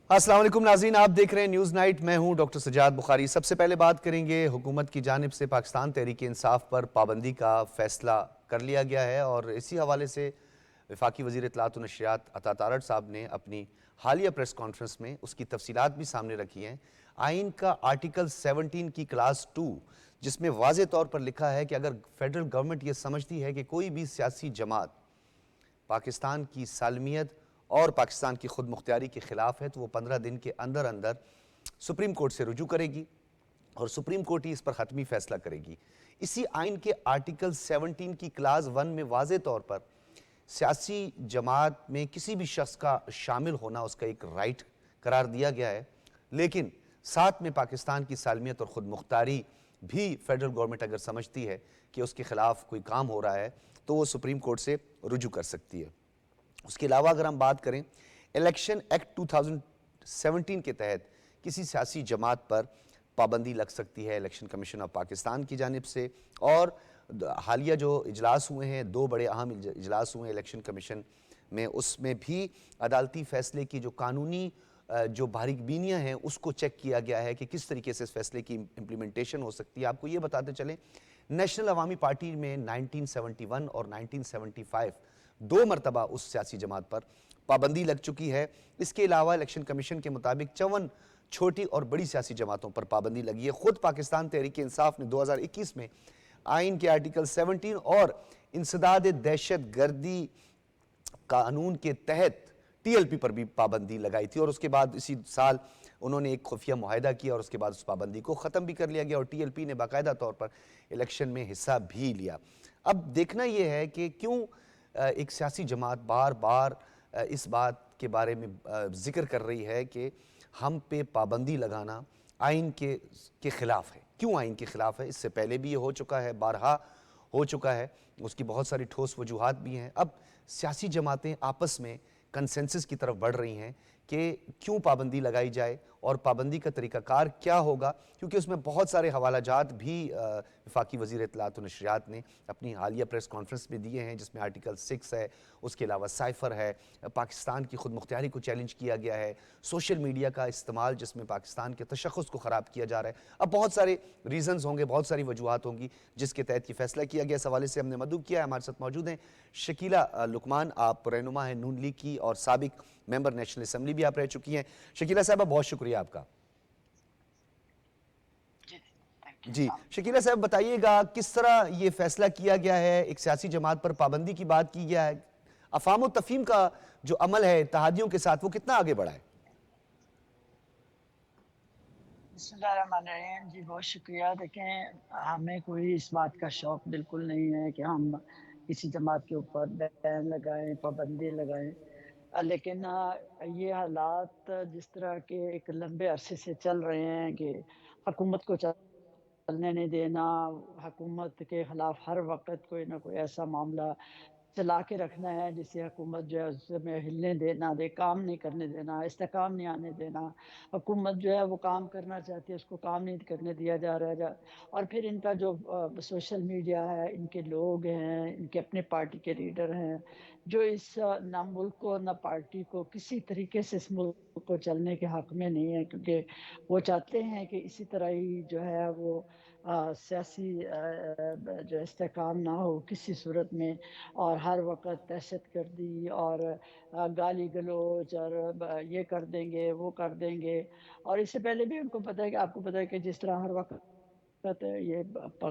السلام علیکم ناظرین، آپ دیکھ رہے ہیں نیوز نائٹ۔ میں ہوں ڈاکٹر سجاد بخاری۔ سب سے پہلے بات کریں گے، حکومت کی جانب سے پاکستان تحریک انصاف پر پابندی کا فیصلہ کر لیا گیا ہے، اور اسی حوالے سے وفاقی وزیر اطلاعات و نشریات عطا تارڑ صاحب نے اپنی حالیہ پریس کانفرنس میں اس کی تفصیلات بھی سامنے رکھی ہیں۔ آئین کا آرٹیکل 17 کی کلاس 2، جس میں واضح طور پر لکھا ہے کہ اگر فیڈرل گورنمنٹ یہ سمجھتی ہے کہ کوئی بھی سیاسی جماعت پاکستان کی سالمیت اور پاکستان کی خود مختاری کے خلاف ہے تو وہ 15 دن کے اندر اندر سپریم کورٹ سے رجوع کرے گی، اور سپریم کورٹ ہی اس پر حتمی فیصلہ کرے گی۔ اسی آئین کے آرٹیکل 17 کی کلاس 1 میں واضح طور پر سیاسی جماعت میں کسی بھی شخص کا شامل ہونا اس کا ایک رائٹ قرار دیا گیا ہے، لیکن ساتھ میں پاکستان کی سالمیت اور خود مختاری بھی فیڈرل گورنمنٹ اگر سمجھتی ہے کہ اس کے خلاف کوئی کام ہو رہا ہے تو وہ سپریم کورٹ سے رجوع کر سکتی ہے۔ اس کے علاوہ اگر ہم بات کریں، الیکشن ایکٹ 2017 کے تحت کسی سیاسی جماعت پر پابندی لگ سکتی ہے الیکشن کمیشن آف پاکستان کی جانب سے، اور حالیہ جو اجلاس ہوئے ہیں، 2 بڑے اہم اجلاس ہوئے ہیں الیکشن کمیشن میں، اس میں بھی عدالتی فیصلے کی جو قانونی جو باریک بینیاں ہیں اس کو چیک کیا گیا ہے کہ کس طریقے سے اس فیصلے کی امپلیمنٹیشن ہو سکتی ہے۔ آپ کو یہ بتاتے چلیں، نیشنل عوامی پارٹی میں 1971 اور 1975 2 مرتبہ اس سیاسی جماعت پر پابندی لگ چکی ہے۔ اس کے علاوہ الیکشن کمیشن کے مطابق 54 چھوٹی اور بڑی سیاسی جماعتوں پر پابندی لگی ہے۔ خود پاکستان تحریک انصاف نے 2021 میں آئین کے آرٹیکل 17 اور انسداد دہشت گردی قانون کے تحت ٹی ایل پی پر بھی پابندی لگائی تھی، اور اس کے بعد اسی سال انہوں نے ایک خفیہ معاہدہ کیا اور اس کے بعد اس پابندی کو ختم بھی کر لیا گیا، اور ٹی ایل پی نے باقاعدہ طور پر الیکشن میں حصہ بھی لیا۔ اب دیکھنا یہ ہے کہ کیوں ایک سیاسی جماعت بار بار اس بات کے بارے میں ذکر کر رہی ہے کہ ہم پہ پابندی لگانا آئین کے خلاف ہے۔ کیوں آئین کے خلاف ہے؟ اس سے پہلے بھی یہ ہو چکا ہے، بارہا ہو چکا ہے، اس کی بہت ساری ٹھوس وجوہات بھی ہیں۔ اب سیاسی جماعتیں آپس میں کنسنسس کی طرف بڑھ رہی ہیں کہ کیوں پابندی لگائی جائے اور پابندی کا طریقہ کار کیا ہوگا، کیونکہ اس میں بہت سارے حوالہ جات بھی وفاقی وزیر اطلاعات و نشریات نے اپنی حالیہ پریس کانفرنس میں دیے ہیں، جس میں آرٹیکل 6 ہے، اس کے علاوہ سائفر ہے، پاکستان کی خود مختاری کو چیلنج کیا گیا ہے، سوشل میڈیا کا استعمال جس میں پاکستان کے تشخص کو خراب کیا جا رہا ہے۔ اب بہت سارے ریزنز ہوں گے، بہت ساری وجوہات ہوں گی جس کے تحت یہ فیصلہ کیا گیا۔ اس حوالے سے ہم نے مدعو کیا ہے، ہمارے ساتھ موجود ہیں شکیلہ لقمان، آپ رہنما ہیں نون لیگ کی اور سابق ممبر نیشنل اسمبلی بھی آپ رہ چکی ہیں۔ شکیلہ صاحبہ، بہت شکریہ آپ کا۔ جی شکیلہ صاحب، بتائیے گا کس طرح یہ فیصلہ کیا گیا ہے؟ ایک سیاسی جماعت پر پابندی کی بات کی گیا ہے، افہام و تفہیم کا جو عمل ہے اتحادیوں کے ساتھ وہ کتنا آگے بڑھا ہے؟ بسم اللہ الرحمن الرحیم۔ جی بہت شکریہ۔ دیکھیں، ہمیں کوئی اس بات کا شوق بالکل نہیں ہے کہ ہم کسی جماعت کے اوپر بین لگائیں، پابندی لگائیں، لیکن یہ حالات جس طرح کے ایک لمبے عرصے سے چل رہے ہیں کہ حکومت کو چلنے نہیں دینا، حکومت کے خلاف ہر وقت کوئی نہ کوئی ایسا معاملہ چلا کے رکھنا ہے جسے حکومت جو ہے اس میں ہلنے دینا دے، کام نہیں کرنے دینا، استحکام نہیں آنے دینا، حکومت جو ہے وہ کام کرنا چاہتی ہے اس کو کام نہیں کرنے دیا جا رہا ہے، اور پھر ان کا جو سوشل میڈیا ہے، ان کے لوگ ہیں، ان کے اپنے پارٹی کے لیڈر ہیں جو اس نہ ملک کو نہ پارٹی کو کسی طریقے سے اس ملک کو چلنے کے حق میں نہیں ہے، کیونکہ وہ چاہتے ہیں کہ اسی طرح ہی جو ہے وہ سیاسی جو استحکام نہ ہو کسی صورت میں، اور ہر وقت دہشت گردی اور گالی گلوچ اور یہ کر دیں گے وہ کر دیں گے۔ اور اس سے پہلے بھی ان کو پتہ ہے کہ آپ کو پتہ ہے کہ جس طرح ہر وقت یہ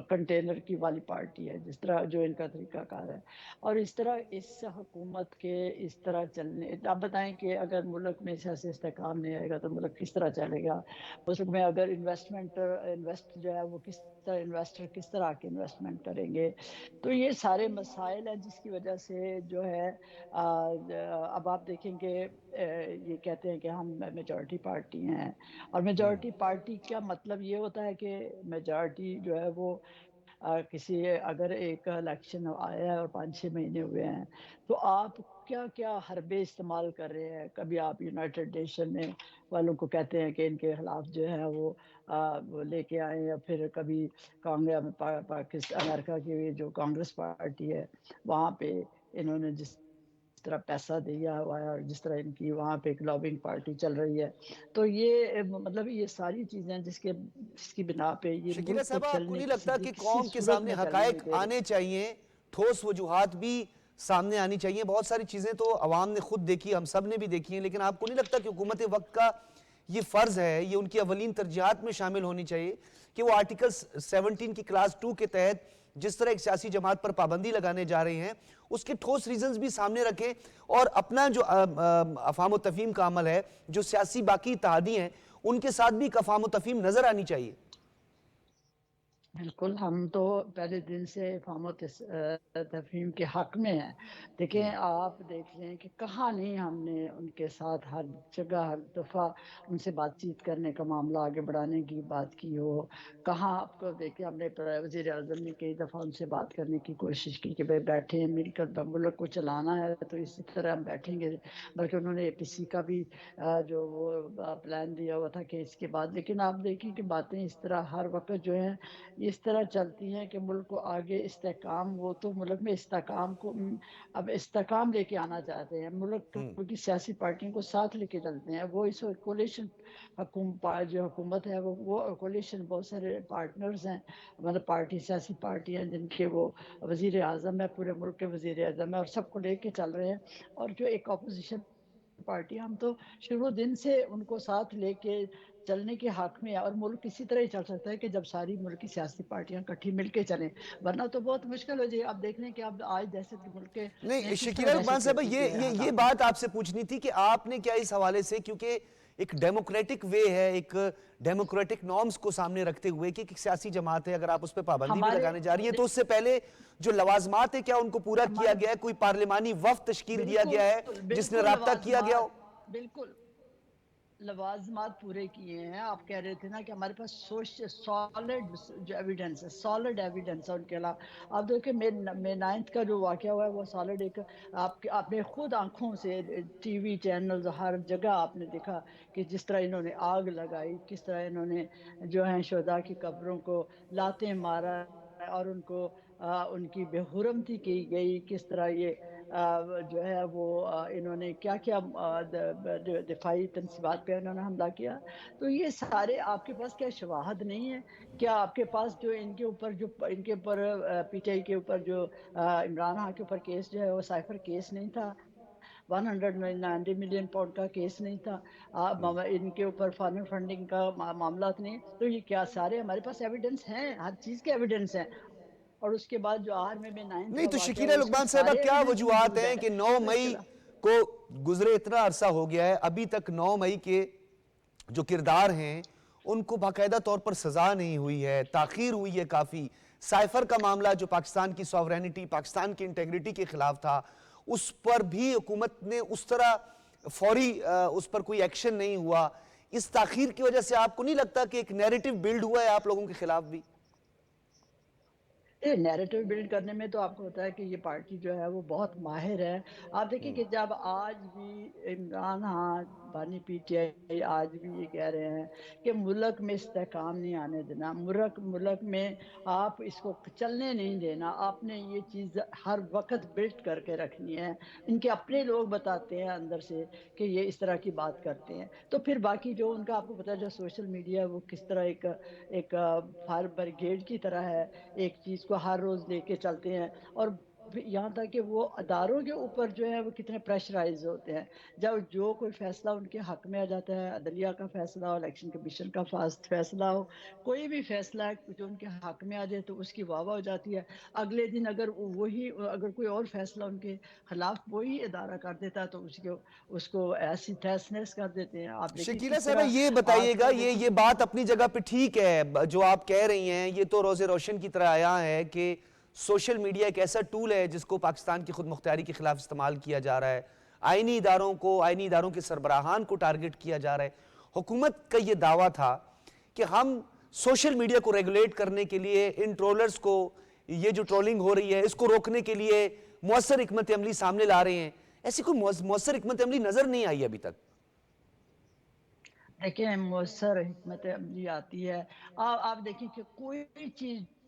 کنٹینر کی والی پارٹی ہے، جس طرح جو ان کا طریقہ کار ہے، اور اس طرح اس حکومت کے اس طرح چلنے، آپ بتائیں کہ اگر ملک میں سیاسی استحکام نہیں آئے گا تو ملک کس طرح چلے گا؟ ملک میں اگر انویسٹ جو ہے وہ انویسٹر کس طرح کے انویسٹمنٹ کریں گے؟ تو یہ سارے مسائل ہیں جس کی وجہ سے جو ہے اب آپ دیکھیں گے یہ کہتے ہیں کہ ہم میجورٹی پارٹی ہیں، اور میجورٹی پارٹی کا مطلب یہ ہوتا ہے کہ میجورٹی جو ہے وہ کسی اگر ایک الیکشن آیا ہے اور 5-6 مہینے ہوئے ہیں تو آپ کیا کیا حربے استعمال کر رہے ہیں؟ کبھی آپ یونائٹڈ نیشن میں والوں کو کہتے ہیں کہ ان کے خلاف جو ہے وہ لے کے آئیں، یا پھر کبھی امریکہ کی جو کانگریس پارٹی ہے وہاں پہ انہوں نے جس طرح پیسہ دیا ہوا ہے اور جس طرح ان کی وہاں پہ ایک لابنگ پارٹی چل رہی ہے، تو یہ مطلب یہ ساری چیزیں جس کی بنا پہ یہ شکیلہ ملک کو صاحبہ، آپ کو چلنے نہیں لگتا کہ کسی قوم کے صورت سامنے میں چلنے نہیں حقائق دے رہے؟ آنے چاہیے، ٹھوس وجوہات بھی سامنے آنی چاہیے؟ بہت ساری چیزیں تو عوام نے خود دیکھی، ہم سب نے بھی دیکھی ہیں، لیکن آپ کو نہیں لگتا کہ حکومت وقت کا یہ فرض ہے، یہ ان کی اولین ترجیحات میں شامل ہونی چاہیے کہ وہ آرٹیکل 17 کی کلاس 2 کے تحت جس طرح ایک سیاسی جماعت پر پابندی لگانے جا رہے ہیں اس کے ٹھوس ریزنز بھی سامنے رکھیں، اور اپنا جو افہام و تفہیم کا عمل ہے، جو سیاسی باقی اتحادی ہیں ان کے ساتھ بھی ایک افہام و تفہیم نظر آنی چاہیے؟ بالکل، ہم تو پہلے دن سے افہام و تفہیم کے حق میں ہیں۔ دیکھیں، آپ دیکھ لیں کہ کہاں نہیں ہم نے ان کے ساتھ ہر جگہ ہر دفعہ ان سے بات چیت کرنے کا معاملہ آگے بڑھانے کی بات کی ہو، کہاں آپ کو دیکھیں ہم نے وزیر اعظم نے کئی دفعہ ان سے بات کرنے کی کوشش کی کہ بھائی بیٹھیں مل کر ملک کو چلانا ہے تو اسی طرح ہم بیٹھیں گے، بلکہ انہوں نے APC کا بھی جو وہ پلان دیا ہوا تھا کہ اس کے بعد، لیکن آپ دیکھیں کہ باتیں اس طرح ہر وقت جو ہیں اس طرح چلتی ہیں کہ ملک کو آگے استحکام، وہ تو ملک میں استحکام کو اب استحکام لے کے آنا چاہتے ہیں، ملک کی سیاسی پارٹیوں کو ساتھ لے کے چلتے ہیں، وہ اس کولیشن جو حکومت ہے وہ کولیشن بہت سارے پارٹنرز ہیں، مطلب پارٹی سیاسی پارٹیاں جن کے وہ وزیر اعظم ہے، پورے ملک کے وزیر اعظم ہے، اور سب کو لے کے چل رہے ہیں، اور جو ایک اپوزیشن پارٹی، ہم تو شروع دن سے ان کو ساتھ لے کے چلنے کے حق میں ہے، اور ملک اسی طرح ہی چل سکتا ہے کہ جب ساری ملک کی سیاسی پارٹیاں کٹھی مل کے چلیں، ورنہ تو بہت مشکل ہو جائے۔ آپ دیکھ لیں کہ اب آج دہشت ملک میں نہیں، کس شکیلہ طرح لقمان دہشت صاحبہ، گردی کے یہ حالات ہیں۔ بات آپ سے پوچھنی تھی کہ آپ نے کیا اس حوالے سے، کیونکہ ایک ڈیموکریٹک وے ہے، ایک ڈیموکریٹک نارمز کو سامنے رکھتے ہوئے کہ ایک سیاسی جماعت ہے، اگر آپ اس پہ پابندی بھی ہمارے لگانے جا رہی ہیں تو اس سے پہلے جو لوازمات ہے کیا ان کو پورا کیا ہمارے گیا ہے؟ کوئی پارلیمانی وفد تشکیل دیا گیا ہے بالکل جس نے بالکل رابطہ کیا گیا لوازمات، ہو؟ بالکل لوازمات پورے کیے ہیں۔ آپ کہہ رہے تھے نا کہ ہمارے پاس سالڈ جو ایویڈنس ہے، سالڈ ایویڈنس ہے ان کے علاوہ۔ آپ دیکھیں مے 9 کا جو واقعہ ہوا ہے وہ سالڈ ایک آپ نے خود آنکھوں سے ٹی وی چینلز ہر جگہ آپ نے دیکھا کہ جس طرح انہوں نے آگ لگائی، کس طرح انہوں نے جو ہیں شہداء کی قبروں کو لاتیں مارا، اور ان کو ان کی بے حرمتی کی گئی، کس طرح یہ جو ہے وہ انہوں نے کیا کیا دفاعی تنصیبات پہ انہوں نے حملہ کیا۔ تو یہ سارے آپ کے پاس کیا شواہد نہیں ہے؟ کیا آپ کے پاس جو ان کے اوپر PTI کے اوپر جو عمران خان کے اوپر کیس جو ہے وہ سائفر کیس نہیں تھا؟ 190 ملین پاؤنڈ کا کیس نہیں تھا؟ ان کے اوپر فارن فنڈنگ کا معاملات نہیں؟ تو یہ کیا سارے ہمارے پاس ایویڈنس ہیں، ہر چیز کے ایویڈنس ہیں، اور اس کے بعد جو مے 9 نہیں کا تو واقعہ شکیلہ ہوا اس کے لقمان صاحبہ، سارے کیا ایویڈنس وجوہات موجود ہیں ہیں۔ کہ 9 تو اس کے مئی کو گزرے اتنا عرصہ ہو گیا ہے، ابھی تک 9 مئی کے جو کردار ہیں ان کو باقاعدہ طور پر سزا نہیں ہوئی ہے، تاخیر ہوئی ہے کافی؟ سائفر کا معاملہ جو پاکستان کی سوورینٹی، پاکستان کی انٹیگریٹی کے خلاف تھا، اس پر بھی حکومت نے اس طرح فوری اس پر کوئی ایکشن نہیں ہوا۔ اس تاخیر کی وجہ سے آپ کو نہیں لگتا کہ ایک نیریٹو بلڈ ہوا ہے آپ لوگوں کے خلاف بھی؟ نیریٹو بلڈ کرنے میں تو آپ کو ہوتا ہے کہ یہ پارٹی جو ہے وہ بہت ماہر ہے۔ آپ دیکھیں کہ جب آج بھی عمران خان بانی PTI آج بھی یہ کہہ رہے ہیں کہ ملک میں استحکام نہیں آنے دینا، ملک میں آپ اس کو چلنے نہیں دینا، آپ نے یہ چیز ہر وقت بلڈ کر کے رکھنی ہے۔ ان کے اپنے لوگ بتاتے ہیں اندر سے کہ یہ اس طرح کی بات کرتے ہیں، تو پھر باقی جو ان کا آپ کو پتا ہے جو سوشل میڈیا ہے وہ کس طرح ایک فائر بریگیڈ کی طرح ہے، ایک چیز کو ہر روز لے کے چلتے ہیں، اور یہاں تک کہ وہ اداروں کے اوپر جو ہے وہ کتنے پریشرائز ہوتے ہیں۔ جب جو کوئی فیصلہ ان کے حق میں آ جاتا ہے، عدلیہ کا فیصلہ ہو، الیکشن کمیشن کا فیصلہ ہو، کوئی بھی فیصلہ جو ان کے حق میں آ جائے تو اس کی واہ واہ ہو جاتی ہے۔ اگلے دن اگر کوئی اور فیصلہ ان کے خلاف وہی ادارہ کر دیتا ہے تو اس کو ایسی تہس نہس کر دیتے ہیں۔ آپ دیکھیں شکیلہ کس صاحبہ، طرح یہ آج بتائیے گا، کل دیکھیں یہ بات اپنی جگہ پہ ٹھیک ہے جو آپ کہہ رہی ہیں، یہ تو روز روشن کی طرح آیا ہے کہ سوشل میڈیا ایک ایسا ٹول ہے جس کو پاکستان کی خود مختاری کے خلاف استعمال کیا جا رہا ہے، آئینی اداروں کے سربراہان کو ٹارگٹ کیا جا رہا ہے۔ حکومت کا یہ دعویٰ تھا کہ ہم سوشل میڈیا کو ریگولیٹ کرنے کے لیے، ان ٹرولرز کو، یہ جو ٹرولنگ ہو رہی ہے اس کو روکنے کے لیے مؤثر حکمت عملی سامنے لا رہے ہیں۔ ایسی کوئی مؤثر حکمت عملی نظر نہیں آئی ابھی تک۔ دیکھیں مؤثر حکمت عملی آتی ہے، آپ دیکھیں کہ کوئی چیز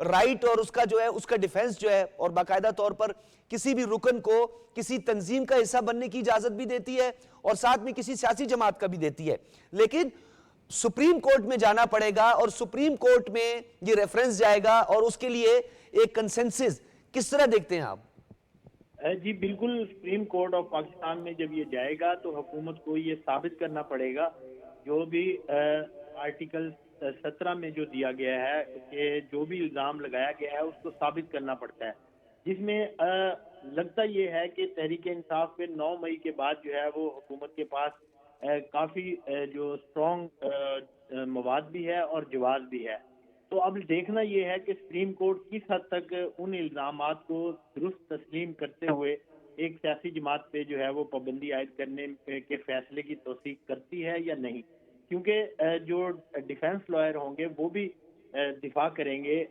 رائٹ اور اس کا جو ہے اس کا ڈیفنس جو ہے اور باقاعدہ طور پر کسی بھی رکن کو کسی تنظیم کا حصہ بننے کی اجازت بھی دیتی ہے اور ساتھ میں کسی سیاسی جماعت کا بھی دیتی ہے. لیکن سپریم کورٹ میں جانا پڑے گا اور سپریم کورٹ میں یہ ریفرنس جائے گا اور اس کے لیے ایک کنسنسس کس طرح دیکھتے ہیں آپ؟ جی بالکل، سپریم کورٹ آف پاکستان میں جب یہ جائے گا تو حکومت کو یہ ثابت کرنا پڑے گا جو بھی آرٹیکل 17 میں جو دیا گیا ہے کہ جو بھی الزام لگایا گیا ہے اس کو ثابت کرنا پڑتا ہے، جس میں لگتا یہ ہے کہ تحریک انصاف پہ 9 مئی کے بعد جو ہے وہ حکومت کے پاس کافی جو اسٹرانگ مواد بھی ہے اور جواز بھی ہے. تو اب دیکھنا یہ ہے کہ سپریم کورٹ کس حد تک ان الزامات کو درست تسلیم کرتے ہوئے ایک سیاسی جماعت پہ جو ہے وہ پابندی عائد کرنے کے فیصلے کی توثیق کرتی ہے یا نہیں، کیونکہ جو ڈیفنس لائر ہوں گے وہ بھی دفاع کریں گے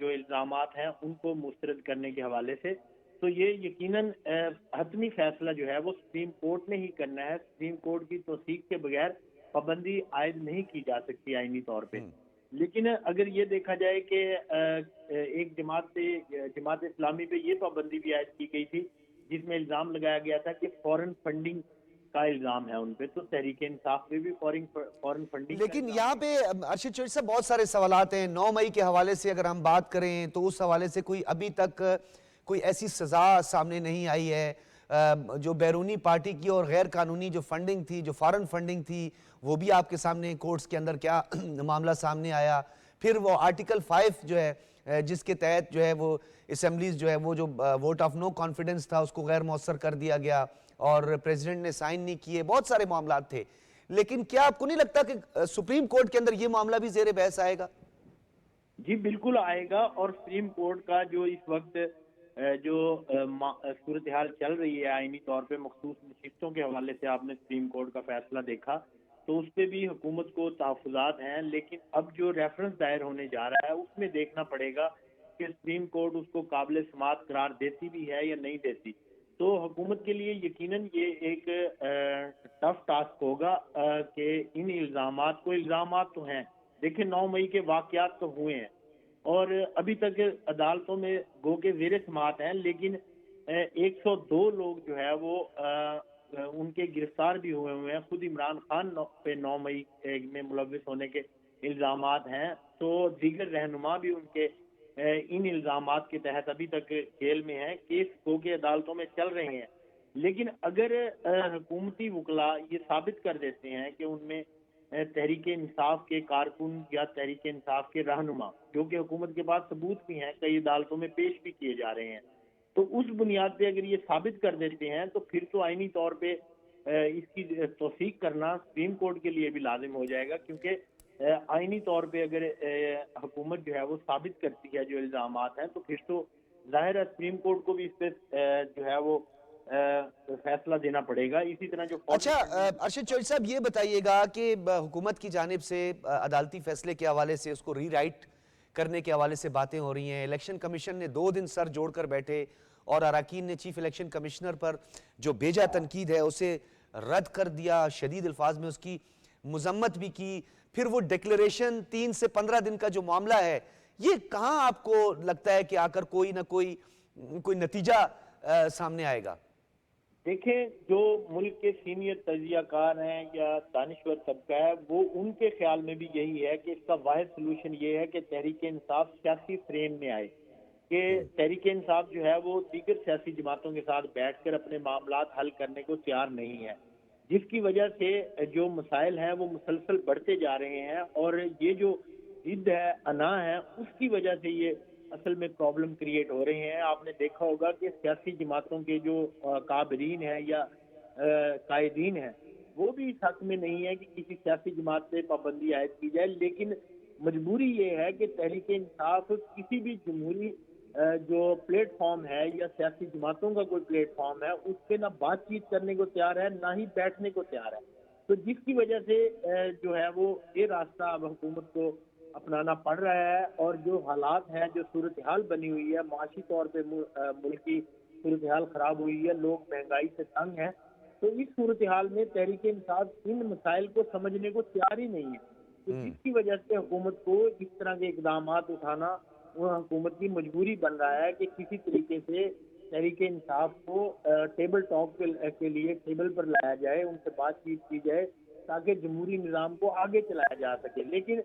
جو الزامات ہیں ان کو مسترد کرنے کے حوالے سے. تو یہ یقیناً حتمی فیصلہ جو ہے وہ سپریم کورٹ نے ہی کرنا ہے. سپریم کورٹ کی توثیق کے بغیر پابندی عائد نہیں کی جا سکتی آئینی طور پہ. لیکن اگر یہ دیکھا جائے کہ ایک جماعت اسلامی پہ یہ پابندی بھی عائد کی گئی تھی جس میں الزام لگایا گیا تھا کہ فورن فنڈنگ کا الزام ہے ان پہ، تو تحریک انصاف پہ بھی فورن فنڈنگ. لیکن یہاں پہ ارشد چوہدری صاحب بہت سارے سوالات ہیں. 9 مئی کے حوالے سے اگر ہم بات کریں تو اس حوالے سے کوئی ابھی تک کوئی ایسی سزا سامنے نہیں آئی ہے. جو بیرونی پارٹی کی اور غیر قانونی جو فنڈنگ تھی، جو فارن فنڈنگ تھی، وہ بھی آپ کے سامنے کورٹس کے اندر کیا معاملہ سامنے آیا. پھر وہ آرٹیکل 5 جو ہے جس کے تحت جو ہے وہ اسمبلیز جو ہے وہ جو ووٹ آف نو کانفیڈنس تھا اس کو غیر مؤثر کر دیا گیا اور پریزیڈنٹ نے سائن نہیں کیے. بہت سارے معاملات تھے. لیکن کیا آپ کو نہیں لگتا کہ سپریم کورٹ کے اندر یہ معاملہ بھی زیر بحث آئے گا؟ جی بالکل آئے گا، اور سپریم کورٹ کا جو اس وقت جو صورتحال چل رہی ہے آئینی طور پہ مخصوص نشستوں کے حوالے سے آپ نے سپریم کورٹ کا فیصلہ دیکھا تو اس پہ بھی حکومت کو تحفظات ہیں. لیکن اب جو ریفرنس دائر ہونے جا رہا ہے اس میں دیکھنا پڑے گا کہ سپریم کورٹ اس کو قابل سماعت قرار دیتی بھی ہے یا نہیں دیتی. تو حکومت کے لیے یقیناً یہ ایک ٹف ٹاسک ہوگا کہ ان الزامات تو ہیں. دیکھیں 9 مئی کے واقعات تو ہوئے ہیں اور ابھی تک عدالتوں میں گو کے زیر سماعت ہیں، لیکن 102 لوگ جو ہے وہ ان کے گرفتار بھی ہوئے ہیں. خود عمران خان پہ 9 مئی میں ملوث ہونے کے الزامات ہیں، تو دیگر رہنما بھی ان کے ان الزامات کے تحت ابھی تک جیل میں ہیں. کیس گو کے عدالتوں میں چل رہے ہیں. لیکن اگر حکومتی وکلا یہ ثابت کر دیتے ہیں کہ ان میں تحریک انصاف کے کارکن یا تحریک انصاف کے رہنما، جو کہ حکومت کے پاس ثبوت بھی ہیں، کئی عدالتوں میں پیش بھی کیے جا رہے ہیں، تو اس بنیاد پہ اگر یہ ثابت کر دیتے ہیں تو پھر تو آئینی طور پہ اس کی توثیق کرنا سپریم کورٹ کے لیے بھی لازم ہو جائے گا، کیونکہ آئینی طور پہ اگر حکومت جو ہے وہ ثابت کرتی ہے جو الزامات ہیں تو پھر تو ظاہر ہے سپریم کورٹ کو بھی اس پہ جو ہے وہ فیصلہ دینا پڑے گا. اسی طرح جو اچھا ارشد چوہدری صاحب یہ بتائیے گا کہ حکومت کی جانب سے عدالتی فیصلے کے حوالے سے اس کو ری رائٹ کرنے کے حوالے سے باتیں ہو رہی ہیں. الیکشن کمیشن نے 2 دن سر جوڑ کر بیٹھے اور اراکین نے چیف الیکشن کمشنر پر جو بیجا تنقید ہے اسے رد کر دیا، شدید الفاظ میں اس کی مذمت بھی کی. پھر وہ ڈیکلیریشن 3 سے 15 دن کا جو معاملہ ہے، یہ کہاں آپ کو لگتا ہے کہ آ کر کوئی نہ کوئی نتیجہ سامنے آئے گا؟ دیکھیں جو ملک کے سینئر تجزیہ کار ہیں یا دانشور طبقہ ہے، وہ ان کے خیال میں بھی یہی ہے کہ اس کا واحد سلوشن یہ ہے کہ تحریک انصاف سیاسی فریم میں آئے، کہ تحریک انصاف جو ہے وہ دیگر سیاسی جماعتوں کے ساتھ بیٹھ کر اپنے معاملات حل کرنے کو تیار نہیں ہے، جس کی وجہ سے جو مسائل ہیں وہ مسلسل بڑھتے جا رہے ہیں. اور یہ جو ضد ہے، انا ہے، اس کی وجہ سے یہ اصل میں پرابلم کریٹ ہو رہے ہیں. آپ نے دیکھا ہوگا کہ سیاسی جماعتوں کے جو کابرین ہیں یا قائدین ہیں وہ بھی اس حق میں نہیں ہے کہ کسی سیاسی جماعت پہ پابندی عائد کی جائے، لیکن مجبوری یہ ہے کہ تحریک انصاف کسی بھی جمہوری جو پلیٹ فارم ہے یا سیاسی جماعتوں کا کوئی پلیٹ فارم ہے اس پہ نہ بات چیت کرنے کو تیار ہے نہ ہی بیٹھنے کو تیار ہے. تو جس کی وجہ سے جو ہے وہ یہ راستہ اب حکومت کو اپنانا پڑ رہا ہے. اور جو حالات ہیں، جو صورتحال بنی ہوئی ہے، معاشی طور پہ ملک کی صورتحال خراب ہوئی ہے، لوگ مہنگائی سے تنگ ہیں، تو اس صورتحال میں تحریک انصاف ان مسائل کو سمجھنے کو تیار ہی نہیں ہے. تو جس کی وجہ سے حکومت کو اس طرح کے اقدامات اٹھانا وہ حکومت کی مجبوری بن رہا ہے کہ کسی طریقے سے تحریک انصاف کو ٹیبل ٹاک کے لیے ٹیبل پر لایا جائے، ان سے بات چیت کی جائے تاکہ جمہوری نظام کو آگے چلایا جا سکے. لیکن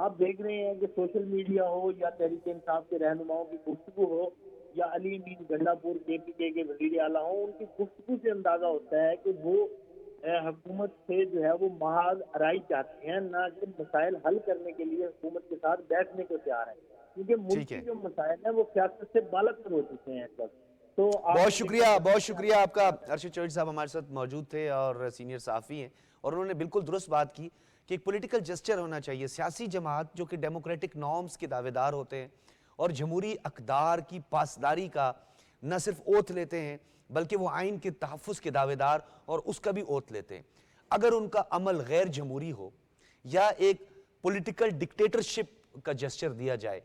آپ دیکھ رہے ہیں کہ سوشل میڈیا ہو یا تحریک انصاف کے رہنماؤں کی گفتگو ہو یا علی امین گنڈا پور KPK کے وزیر اعلیٰ ہوں، ان کی گفتگو سے اندازہ ہوتا ہے کہ وہ حکومت سے جو ہے وہ محاذ آرائی چاہتے ہیں، نہ کہ مسائل حل کرنے کے لیے حکومت کے ساتھ بیٹھنے کو تیار ہیں، کیونکہ ملک ٹھیک کی ہے، جو مسائل ہیں وہ سیاست سے بالاتر ہو چکے ہیں اس وقت. تو بہت شکریہ آپ کا. ارشد چوہدری صاحب ہمارے ساتھ موجود تھے اور سینئر صحافی ہیں، اور انہوں نے بالکل درست بات کی کہ ایک پولیٹیکل جسچر ہونا چاہیے. سیاسی جماعت جو کہ ڈیموکریٹک نارمز کے دعوے دار ہوتے ہیں اور جمہوری اقدار کی پاسداری کا نہ صرف اوتھ لیتے ہیں بلکہ وہ آئین کے تحفظ کے دعوے دار اور اس کا بھی اوتھ لیتے ہیں، اگر ان کا عمل غیر جمہوری ہو یا ایک پولیٹیکل ڈکٹیٹرشپ کا جسچر دیا جائے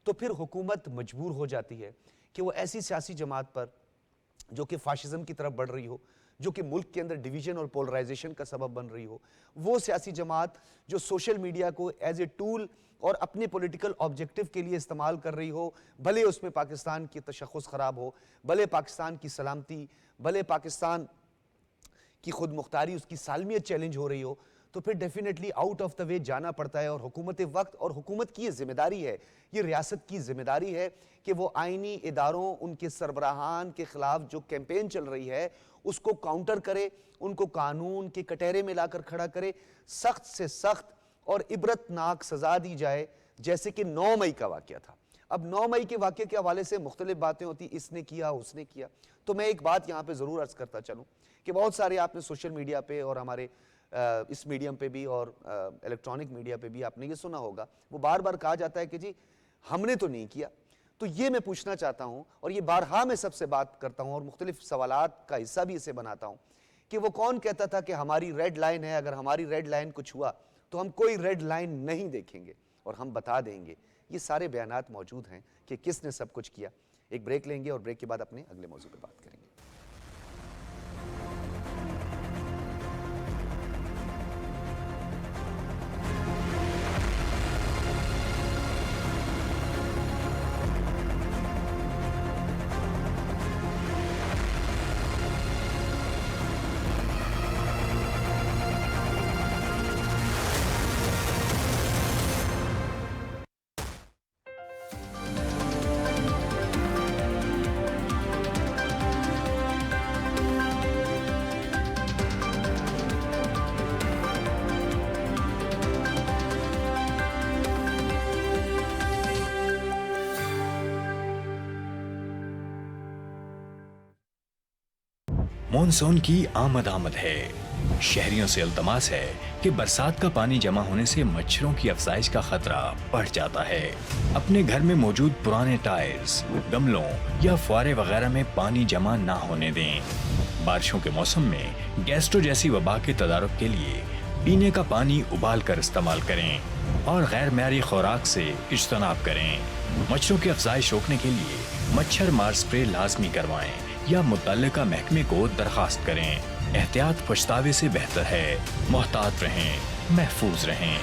تو پھر حکومت مجبور ہو جاتی ہے کہ وہ ایسی سیاسی جماعت پر جو کہ فاشزم کی طرف بڑھ رہی ہو، جو کہ ملک کے اندر ڈیویژن اور پولرائزیشن کا سبب بن رہی ہو، وہ سیاسی جماعت جو سوشل میڈیا کو ایز اے ٹول اور اپنے پولیٹیکل آبجیکٹیو کے لیے استعمال کر رہی ہو، بھلے اس میں پاکستان کی تشخص خراب ہو، بھلے پاکستان کی سلامتی، بھلے پاکستان کی خود مختاری، اس کی سالمیت چیلنج ہو رہی ہو، تو پھر ڈیفینیٹلی آؤٹ آف دا وے جانا پڑتا ہے. اور حکومت وقت اور حکومت کی یہ ذمہ داری ہے، یہ ریاست کی ذمہ داری ہے کہ وہ آئینی اداروں، ان کے سربراہان کے خلاف جو کیمپین چل رہی ہے اس کو کاؤنٹر کرے، ان کو قانون کے کٹہرے میں لا کر کھڑا کرے، سخت سے سخت اور عبرتناک سزا دی جائے، جیسے کہ 9 مئی کا واقعہ تھا. اب 9 مئی کے واقعے کے حوالے سے مختلف باتیں ہوتی، اس نے کیا، اس نے کیا. تو میں ایک بات یہاں پہ ضرور عرض کرتا چلوں کہ بہت سارے آپ نے سوشل میڈیا پہ اور ہمارے اس میڈیم پہ بھی اور الیکٹرانک میڈیا پہ بھی آپ نے یہ سنا ہوگا، وہ بار بار کہا جاتا ہے کہ جی ہم نے تو نہیں کیا. تو یہ میں پوچھنا چاہتا ہوں اور یہ بارہا میں سب سے بات کرتا ہوں اور مختلف سوالات کا حصہ بھی اسے بناتا ہوں کہ وہ کون کہتا تھا کہ ہماری ریڈ لائن ہے، اگر ہماری ریڈ لائن کچھ ہوا تو ہم کوئی ریڈ لائن نہیں دیکھیں گے اور ہم بتا دیں گے. یہ سارے بیانات موجود ہیں کہ کس نے سب کچھ کیا. ایک بریک لیں گے اور بریک کے بعد اپنے اگلے موضوع پہ بات کریں گے. مونسون کی آمد ہے. شہریوں سے التماس ہے کہ برسات کا پانی جمع ہونے سے مچھروں کی افزائش کا خطرہ بڑھ جاتا ہے. اپنے گھر میں موجود پرانے ٹائرز، گملوں یا فوارے وغیرہ میں پانی جمع نہ ہونے دیں. بارشوں کے موسم میں گیسٹرو جیسی وبا کے تدارک کے لیے پینے کا پانی ابال کر استعمال کریں اور غیر معیاری خوراک سے اجتناب کریں. مچھروں کی افزائش روکنے کے لیے مچھر مار سپرے لازمی کروائیں یا متعلقہ محکمے کو درخواست کریں. احتیاط پچھتاوے سے بہتر ہے. محتاط رہیں، محفوظ رہیں.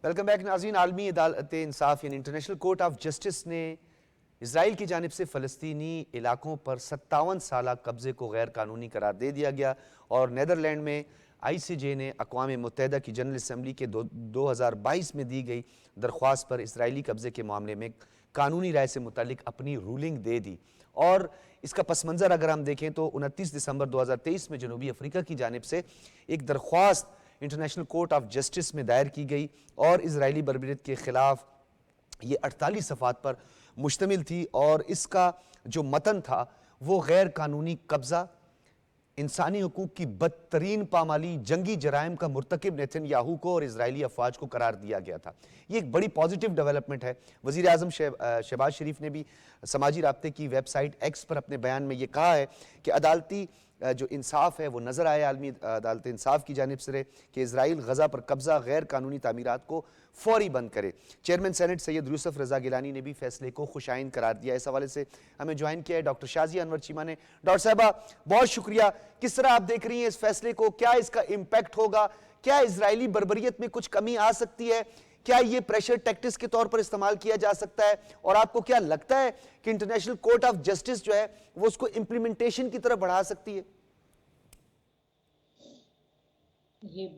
ویلکم بیک ناظرین. عالمی عدالت انصاف یعنی انٹرنیشنل کورٹ آف جسٹس نے اسرائیل کی جانب سے فلسطینی علاقوں پر 57 سالہ قبضے کو غیر قانونی قرار دے دیا گیا اور نیدرلینڈ میں ICJ نے اقوام متحدہ کی جنرل اسمبلی کے 2022 میں دی گئی درخواست پر اسرائیلی قبضے کے معاملے میں قانونی رائے سے متعلق اپنی رولنگ دے دی اور اس کا پس منظر اگر ہم دیکھیں تو 29 دسمبر 2023 میں جنوبی افریقہ کی جانب سے ایک درخواست انٹرنیشنل کورٹ آف جسٹس میں دائر کی گئی اور اسرائیلی بربریت کے خلاف یہ 48 صفحات پر مشتمل تھی، اور اس کا جو متن تھا وہ غیر قانونی قبضہ، انسانی حقوق کی بدترین پامالی، جنگی جرائم کا مرتکب نیتن یاہو کو اور اسرائیلی افواج کو قرار دیا گیا تھا۔ یہ ایک بڑی پازیٹیو ڈیولپمنٹ ہے۔ وزیر اعظم شہباز شریف نے بھی سماجی رابطے کی ویب سائٹ ایکس پر اپنے بیان میں یہ کہا ہے کہ عدالتی جو انصاف ہے وہ نظر آئے عالمی عدالت انصاف کی جانب سے کہ اسرائیل غزہ پر قبضہ غیر قانونی تعمیرات کو فوری بند کرے۔ چیئرمین سینٹ سید یوسف رضا گیلانی نے بھی فیصلے کو خوش آئند قرار دیا۔ اس حوالے سے ہمیں جوائن کیا ہے ڈاکٹر شازیہ انور چیمہ نے۔ ڈاکٹر صاحبہ بہت شکریہ، کس طرح آپ دیکھ رہی ہیں اس فیصلے کو؟ کیا اس کا امپیکٹ ہوگا؟ کیا اسرائیلی بربریت میں کچھ کمی آ سکتی ہے؟ کیا یہ پریشر ٹیکٹس کے طور پر استعمال کیا جا سکتا ہے؟ اور آپ کو کیا لگتا ہے کہ انٹرنیشنل کورٹ آف جسٹس جو ہے وہ اس کو امپلیمنٹیشن کی طرف بڑھا سکتی ہے؟ یہ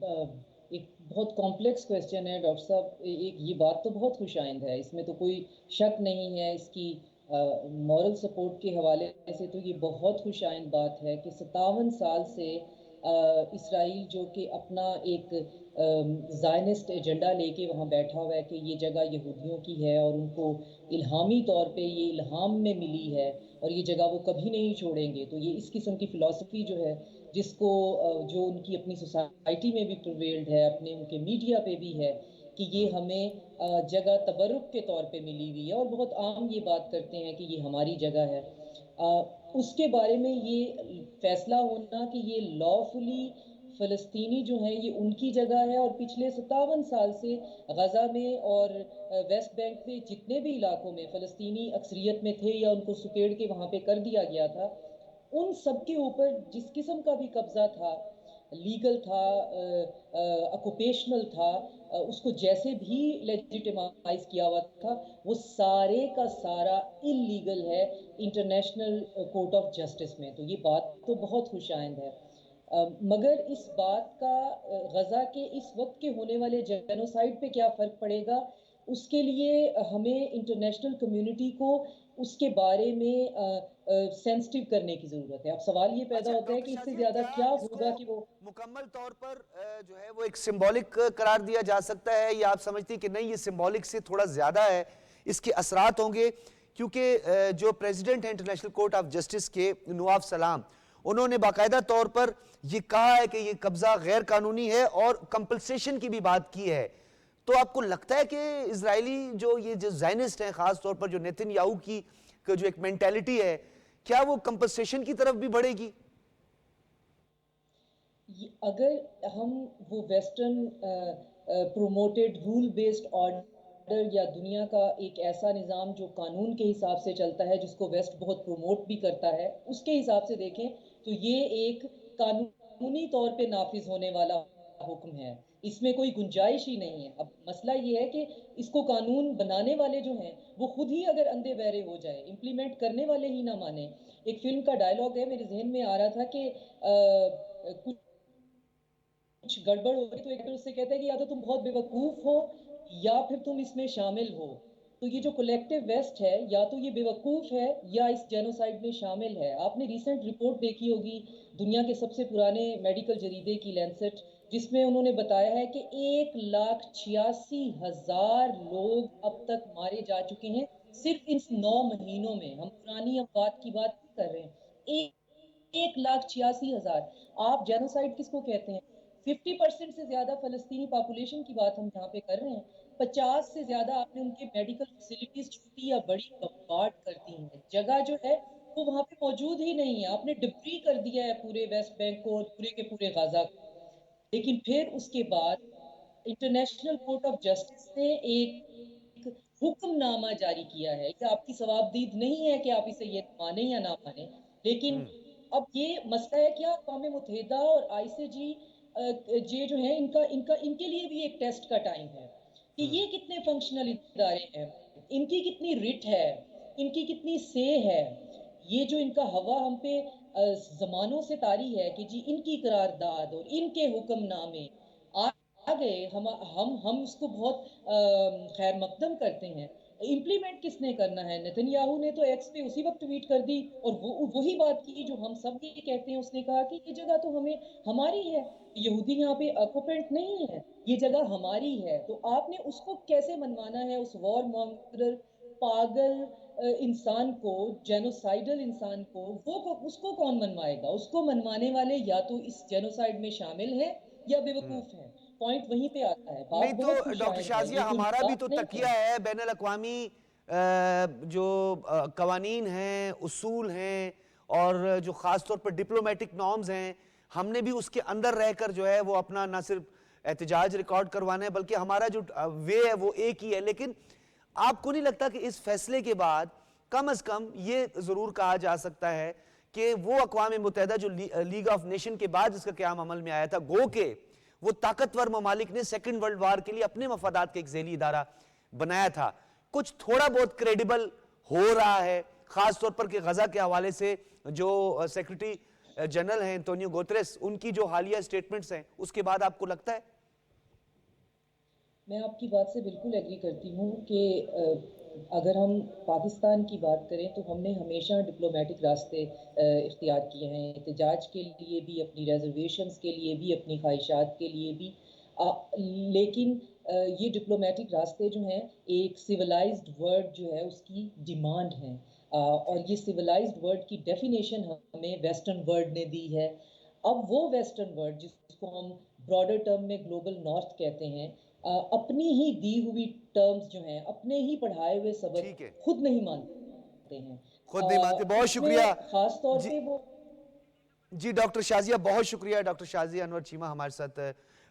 ایک بہت کمپلیکس کویسچن ہے ڈاکٹر صاحب۔ ایک یہ بات تو بہت خوش آئند ہے، اس میں تو کوئی شک نہیں ہے۔ اس کی مورل سپورٹ کے حوالے سے تو یہ بہت خوش آئند بات ہے کہ 57 سال سے اسرائیل جو کہ اپنا ایک زائنسٹ ایجنڈا لے کے وہاں بیٹھا ہوا ہے کہ یہ جگہ یہودیوں کی ہے اور ان کو الہامی طور پہ یہ الہام میں ملی ہے اور یہ جگہ وہ کبھی نہیں چھوڑیں گے، تو یہ اس قسم کی فلسفی جو ہے جس کو جو ان کی اپنی سوسائٹی میں بھی پرویلڈ ہے، اپنے ان کے میڈیا پہ بھی ہے کہ یہ ہمیں جگہ تبرک کے طور پہ ملی ہوئی ہے اور بہت عام یہ بات کرتے ہیں کہ یہ ہماری جگہ ہے۔ اس کے بارے میں یہ فیصلہ ہونا کہ یہ لافلی فلسطینی جو ہیں یہ ان کی جگہ ہے، اور پچھلے 57 سال سے غزہ میں اور ویسٹ بینک میں جتنے بھی علاقوں میں فلسطینی اکثریت میں تھے یا ان کو سکیڑ کے وہاں پہ کر دیا گیا تھا، ان سب کے اوپر جس قسم کا بھی قبضہ تھا، لیگل تھا، اکوپیشنل تھا، اس کو جیسے بھی لیجیٹیمائز کیا ہوا تھا، وہ سارے کا سارا اللیگل ہے انٹرنیشنل کورٹ آف جسٹس میں۔ تو یہ بات تو بہت خوش آئند ہے، مگر اس بات کا غزہ کے اس وقت کے ہونے والے جینوسائیڈ پہ کیا فرق پڑے گا، اس کے لیے ہمیں انٹرنیشنل کمیونٹی کو اس کے بارے میں سینسٹیو کرنے کی ضرورت ہے۔ اب سوال یہ پیدا ہوتا ہے کہ اس سے زیادہ کیا ہوگا کہ وہ مکمل طور پر جو ہے وہ ایک سمبولک قرار دیا جا سکتا ہے، یا آپ سمجھتی کہ نہیں یہ سمبولک سے تھوڑا زیادہ ہے، اس کے اثرات ہوں گے؟ کیونکہ جو پریزیڈنٹ ہیں انٹرنیشنل کورٹ آف جسٹس کے نواف سلام، انہوں نے باقاعدہ طور پر یہ کہا ہے کہ یہ قبضہ غیر قانونی ہے اور کمپنسیشن کی بھی بات کی ہے۔ تو آپ کو لگتا ہے کہ اسرائیلی جو زائنسٹ ہیں، خاص طور پر جو نیتن یاہو کی جو ایک مینٹیلٹی ہے، کیا وہ کمپنسیشن کی طرف بھی بڑھے گی؟ اگر ہم وہ western promoted rule based order یا دنیا کا ایک ایسا نظام جو قانون کے حساب سے چلتا ہے، جس کو ویسٹ بہت پروموٹ بھی کرتا ہے، اس کے حساب سے دیکھیں تو یہ ایک قانونی طور پہ نافذ ہونے والا حکم ہے، اس میں کوئی گنجائش ہی نہیں ہے۔ اب مسئلہ یہ ہے کہ اس کو قانون بنانے والے جو ہیں وہ خود ہی اگر اندھے بہرے ہو جائے، امپلیمنٹ کرنے والے ہی نہ مانیں۔ ایک فلم کا ڈائلاگ ہے، میرے ذہن میں آ رہا تھا کہ کچھ گڑبڑ ہو رہی تو ایک اس سے کہتا ہے کہ یا تو تم بہت بیوقوف ہو یا پھر تم اس میں شامل ہو۔ تو یہ جو کولیکٹیو ویسٹ ہے یا تو یہ بیوقوف ہے یا اس جینوسائیڈ میں شامل ہے۔ آپ نے ریسنٹ رپورٹ دیکھی ہوگی دنیا کے سب سے پرانے میڈیکل جریدے کی لینسٹ، جس میں انہوں نے بتایا ہے کہ 1,86,000 لوگ اب تک مارے جا چکے ہیں صرف ان 9 مہینوں میں۔ ہم پرانی اموات کی بات نہیں کر رہے ہیں، 1,86,000۔ آپ جینوسائیڈ کس کو کہتے ہیں؟ 50% سے زیادہ فلسطینی پاپولیشن کی بات ہم یہاں پہ کر رہے ہیں۔ 50 سے زیادہ آپ نے ان کے میڈیکل فیسلٹیز چھوٹی یا بڑی بمبارڈ کر دی ہیں، جگہ جو ہے وہ وہاں پہ موجود ہی نہیں ہے۔ آپ نے ڈبری کر دیا ہے پورے ویسٹ بینک کو اور پورے کے پورے غزہ کو۔ لیکن پھر اس کے بعد انٹرنیشنل کورٹ آف جسٹس نے ایک حکم نامہ جاری کیا ہے کہ آپ کی ثوابدید نہیں ہے کہ آپ اسے یہ مانیں یا نہ مانیں، لیکن اب یہ مسئلہ ہے کہ اقوام متحدہ اور ICJ یہ جو ہیں ان کے لیے بھی ایک ٹیسٹ کا ٹائم ہے کہ یہ کتنے فنکشنل ادارے ہیں، ان کی کتنی رٹ ہے، ان کی کتنی سے ہے۔ یہ جو ان کا ہوا ہم پہ زمانوں سے طاری ہے کہ جی ان کی قرارداد اور ان کے حکم نامے آ گئے، ہم اس کو بہت خیر مقدم کرتے ہیں، امپلیمنٹ کس نے کرنا ہے؟ نتنیاہو نے تو ایکس پہ اسی وقت ٹویٹ کر دی اور وہی بات کی جو ہم سب یہ کہتے ہیں. اس نے کہا کہ یہ جگہ تو ہماری ہے, یہودی یہاں پہ آکوپینٹ نہیں ہے, یہ جگہ ہماری ہے. تو آپ نے اس کو کیسے منوانا ہے, اس وار مانگرر پاگل انسان کو, جینوسائیڈل انسان کو, اس کو کون منوائے گا؟ اس کو منوانے والے یا تو اس جینوسائیڈ میں شامل ہیں یا بیوقوف ہیں. پوائنٹ وہیں پہ آتا ہے. نہیں بات تو بہت خوش ڈاکٹر آئند ہے, شازیہ یہ کوئی ہمارا بھی مذاق تو نہیں تکیہ ہے بین الاقوامی جو قوانین ہیں, اصول ہیں, اور جو خاص طور پر ڈپلومیٹک نارمز ہیں, ہم نے بھی اس کے اندر رہ کر جو ہے وہ اپنا نہ صرف احتجاج ریکارڈ کروانا ہے بلکہ ہمارا جو وے ہے وہ ایک ہی ہے. لیکن آپ کو نہیں لگتا کہ اس فیصلے کے بعد کم از کم یہ ضرور کہا جا سکتا ہے کہ وہ اقوام متحدہ جو لیگ آف نیشن کے بعد جس کا قیام عمل میں آیا تھا, گو کہ وہ طاقتور ممالک نے سیکنڈ ورلڈ وار کے لیے اپنے مفادات کا ایک ذیلی ادارہ بنایا تھا, کچھ تھوڑا بہت کریڈیبل ہو رہا ہے, خاص طور پر کہ غزہ کے حوالے سے جو سیکریٹری جنرل ہیں انتونیو گوتریس, ان کی جو حالیہ سٹیٹمنٹس ہیں, اس کے بعد آپ کو لگتا ہے؟ میں آپ کی بات سے بالکل ایگری کرتی ہوں کہ اگر ہم پاکستان کی بات کریں تو ہم نے ہمیشہ ڈپلومیٹک راستے اختیار کیے ہیں, احتجاج کے لیے بھی, اپنی ریزرویشنز کے لیے بھی, اپنی خواہشات کے لیے بھی. لیکن یہ ڈپلومیٹک راستے جو ہیں ایک سیولائزڈ ورڈ جو ہے اس کی ڈیمانڈ ہیں, اور یہ سیولائزڈ ورڈ کی ڈیفینیشن ہمیں ویسٹرن ورلڈ نے دی ہے. اب وہ ویسٹرن ورلڈ جس کو ہم براڈر ٹرم میں گلوبل نارتھ کہتے ہیں, اپنی ہی دی ہوئی ٹرمز جو ہیں, اپنے ہی پڑھائے ہوئے سبق خود نہیں مانتے ہیں. خود نہیں مانتے. بہت اس میں شکریہ خاص طور پہ وہ جی ڈاکٹر شازیہ, بہت شکریہ. ڈاکٹر شازیہ انور چیمہ ہمارے ساتھ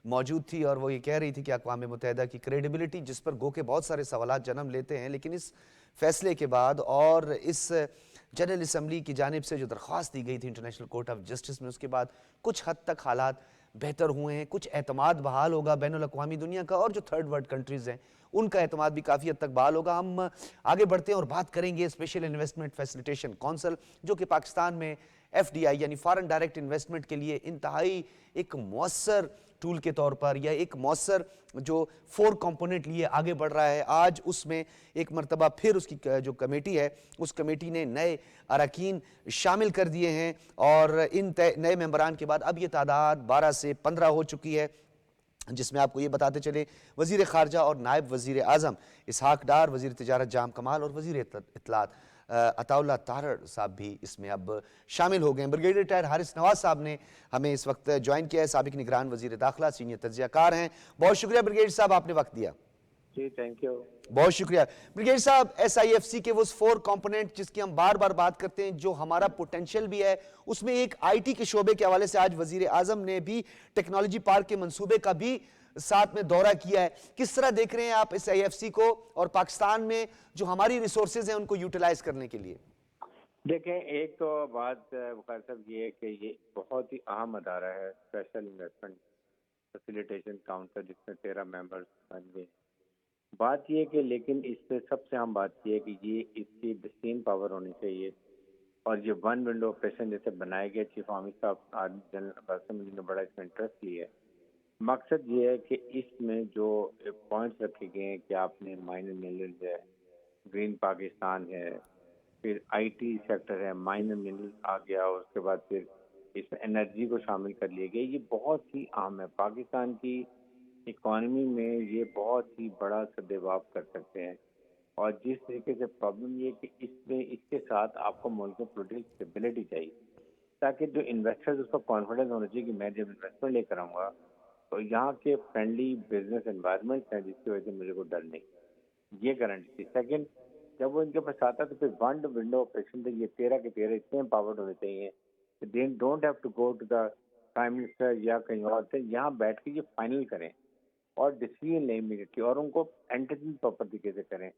موجود تھی اور وہ یہ کہہ رہی تھی کہ اقوام متحدہ کی کریڈیبلٹی, جس پر گو کہ بہت سارے سوالات جنم لیتے ہیں, لیکن اس فیصلے کے بعد اور اس جنرل اسمبلی کی جانب سے جو درخواست دی گئی تھی انٹرنیشنل کورٹ آف جسٹس میں, اس کے بعد کچھ حد تک حالات بہتر ہوئے ہیں, کچھ اعتماد بحال ہوگا بین الاقوامی دنیا کا, اور جو تھرڈ ورلڈ کنٹریز ہیں ان کا اعتماد بھی کافی حد تک بحال ہوگا. ہم آگے بڑھتے ہیں اور بات کریں گے اسپیشل انویسٹمنٹ فیسیلیٹیشن کونسل, جو کہ پاکستان میں ایف ڈی آئی یعنی فارن ڈائریکٹ انویسٹمنٹ کے لیے انتہائی ایک مؤثر ٹول کے طور پر, یا ایک مؤثر جو 4 کمپوننٹ لیے آگے بڑھ رہا ہے. آج اس میں ایک مرتبہ پھر اس کی جو کمیٹی ہے, اس کمیٹی نے نئے اراکین شامل کر دیے ہیں, اور ان نئے ممبران کے بعد اب یہ تعداد 12 سے 15 ہو چکی ہے, جس میں آپ کو یہ بتاتے چلیں وزیر خارجہ اور نائب وزیر اعظم اسحاق ڈار, وزیر تجارت جام کمال, اور وزیر اطلاعات عطا اللہ تارڑ صاحب بھی اس میں اب شامل ہو گئے ہیں. بریگیڈیئر ریٹائر حارث نواز صاحب نے ہمیں اس وقت جوائن کیا ہے, سابق نگران وزیر داخلہ, سینئر تجزیہ کار ہیں. بہت شکریہ بریگیڈیئر صاحب, آپ نے وقت دیا. جی تھینک یو. بہت شکریہ بریگیڈیئر صاحب. ایس آئی ایف سی کے وہ 4 کمپوننٹ جس کی ہم بار بار بات کرتے ہیں, جو ہمارا پوٹینشیل بھی ہے, اس میں ایک آئی ٹی کے شعبے کے حوالے سے آج وزیر اعظم نے بھی ٹیکنالوجی پارک کے منصوبے کا بھی ساتھ میں دورہ کیا ہے. کس طرح دیکھ رہے ہیں آپ اس آئی ایف سی کو, اور پاکستان میں جو ہماری ریسورسز ہیں ان کو یوٹیلائز کرنے کے لیے؟ دیکھیں, ایک تو بات بخاری صاحب یہ ہے کہ یہ بہت ہی اہم ادارہ ہے, اسپیشل انویسٹمنٹ فیسیلیٹیشن کاؤنسل, جس میں 13 ممبرز بن گئے. بات یہ کہ لیکن اس سے سب سے اہم بات یہ ہے کہ یہ اس کی بہترین پاور ہونی چاہیے, اور یہ ون ونڈو آپریشن جیسے بنائے گئے, چیف عامر صاحب آج جنرل اسمبلی نے بڑا اس میں انٹرسٹ لیا ہے. مقصد یہ ہے کہ اس میں جو پوائنٹس رکھے گئے ہیں کہ آپ نے مائنر منرلز ہے, گرین پاکستان ہے, پھر آئی ٹی سیکٹر ہے, مائنر منرل آ گیا, اور اس کے بعد پھر اس میں انرجی کو شامل کر لیے گئے. یہ بہت ہی اہم ہے. پاکستان کی اکانومی میں یہ بہت ہی بڑا سدباب کر سکتے ہیں. اور جس طریقے سے پرابلم یہ کہ اس میں اس کے ساتھ آپ کو ملک میں پولیٹیکل اسٹیبلٹی چاہیے, تاکہ جو انویسٹرز اس کو کانفیڈنس ہونا چاہیے کہ میں جب انویسٹمنٹ لے کر آؤں گا تو یہاں کے فرینڈلی بزنس انوائرمنٹ ہیں جس کی وجہ سے مجھے کو ڈر نہیں, یہ گارنٹی تھی. سیکنڈ, جب وہ ان کے پاس آتا تو پھر ون ونڈو آپریشن تھے. یہ 13 کے 13 اتنے امپاورڈ ہونے چاہیے کہ they don't have to go to the prime minister یا کہیں اور سے, یہاں بیٹھ کے یہ فائنل کریں اور ڈیسیژن لیں امیڈیٹلی, اور ان کو انٹرنل پراپر طریقے سے کریں.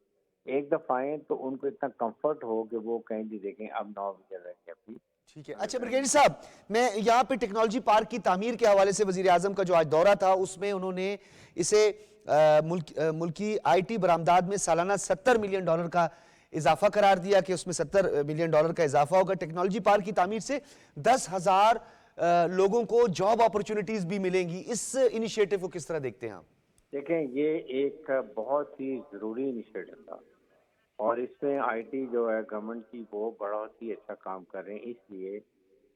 ایک دفعہ آئیں تو ان کو اتنا کمفرٹ ہو کہ وہ کہیں جی دیکھیں اب نو چل رہے ہیں اپنی. ٹھیک ہے. اچھا بریگیڈیئر صاحب, میں یہاں پہ ٹیکنالوجی پارک کی تعمیر کے حوالے سے وزیر اعظم کا جو آج دورہ تھا, اس میں انہوں نے اسے ملکی آئی ٹی برآمدات میں سالانہ $70 ملین کا اضافہ قرار دیا, کہ اس میں $70 ملین کا اضافہ ہوگا. ٹیکنالوجی پارک کی تعمیر سے 10,000 لوگوں کو جاب اپرچونٹیز بھی ملیں گی. اس انیشیٹو کو کس طرح دیکھتے ہیں آپ؟ دیکھیں, یہ ایک بہت ہی ضروری انیشیٹو تھا, اور اس میں آئی ٹی جو ہے گورنمنٹ کی وہ بہت ہی اچھا کام کر رہے ہیں، اس لیے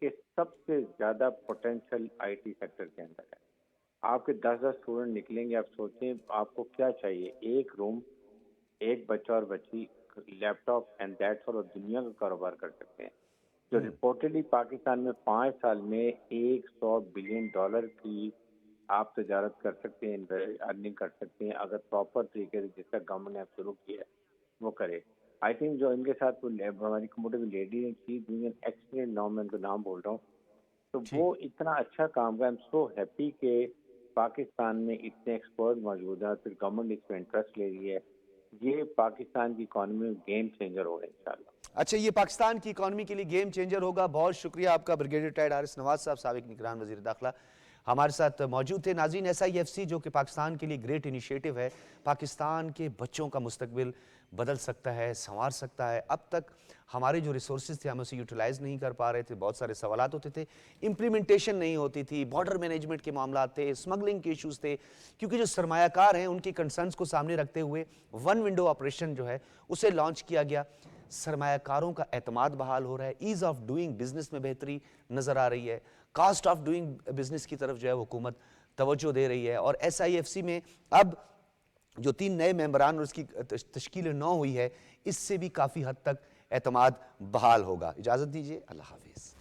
کہ سب سے زیادہ پوٹینشیل آئی ٹی سیکٹر کے اندر ہے. آپ کے 10 اسٹوڈنٹ نکلیں گے، آپ سوچیں آپ کو کیا چاہیے، ایک روم، ایک بچہ اور بچی، لیپ ٹاپ اینڈ دیٹس اور دنیا کا کاروبار کر سکتے ہیں. جو رپورٹڈلی پاکستان میں 5 سال میں $100 بلین کی آپ تجارت کر سکتے ہیں، ارننگ کر سکتے ہیں، اگر پراپر طریقے سے جس کا گورنمنٹ نے شروع کیا ہے وہ کرے. آئی تھنک جو ان کے ساتھ ہماری کمیونٹی میں لیڈی ہے، شی ڈوئنگ این ایکسیلنٹ نام، میں ان کا نام بول رہا ہوں، تو وہ اتنا اچھا کام کر. آئی ایم سو ہیپی کہ پاکستان میں اتنے ایکسپرٹ موجود ہیں، پھر گورنمنٹ اس میں انٹرسٹ لے رہی ہے. یہ پاکستان کی اکانومی میں گیم چینجر ہوگا انشاءاللہ. اچھا، یہ پاکستان کی اکانومی کے لیے گیم چینجر ہوگا. بہت شکریہ آپ کا بریگیڈیئر ریٹائرڈ حارث نواز صاحب، سابق نگران وزیر داخلہ، ہمارے ساتھ موجود تھے. ناظرین، SIFC جو کہ پاکستان کے لیے گریٹ انیشیٹو ہے، پاکستان کے بچوں کا مستقبل بدل سکتا ہے، سنوار سکتا ہے. اب تک ہمارے جو ریسورسز تھے ہم اسے یوٹیلائز نہیں کر پا رہے تھے، بہت سارے سوالات ہوتے تھے، امپلیمنٹیشن نہیں ہوتی تھی، بارڈر مینجمنٹ کے معاملات تھے، اسمگلنگ کے ایشوز تھے، کیونکہ جو سرمایہ کار ہیں ان کی کنسرنز کو سامنے رکھتے ہوئے ون ونڈو آپریشن جو ہے اسے لانچ کیا گیا. سرمایہ کاروں کا اعتماد بحال ہو رہا ہے، ایز آف ڈوئنگ بزنس میں بہتری نظر آ رہی ہے، کاسٹ آف ڈوئنگ بزنس کی طرف جو ہے حکومت توجہ دے رہی ہے. اور SIFC میں اب جو 3 نئے ممبران اور اس کی تشکیل 9 ہوئی ہے، اس سے بھی کافی حد تک اعتماد بحال ہوگا. اجازت دیجیے، اللہ حافظ.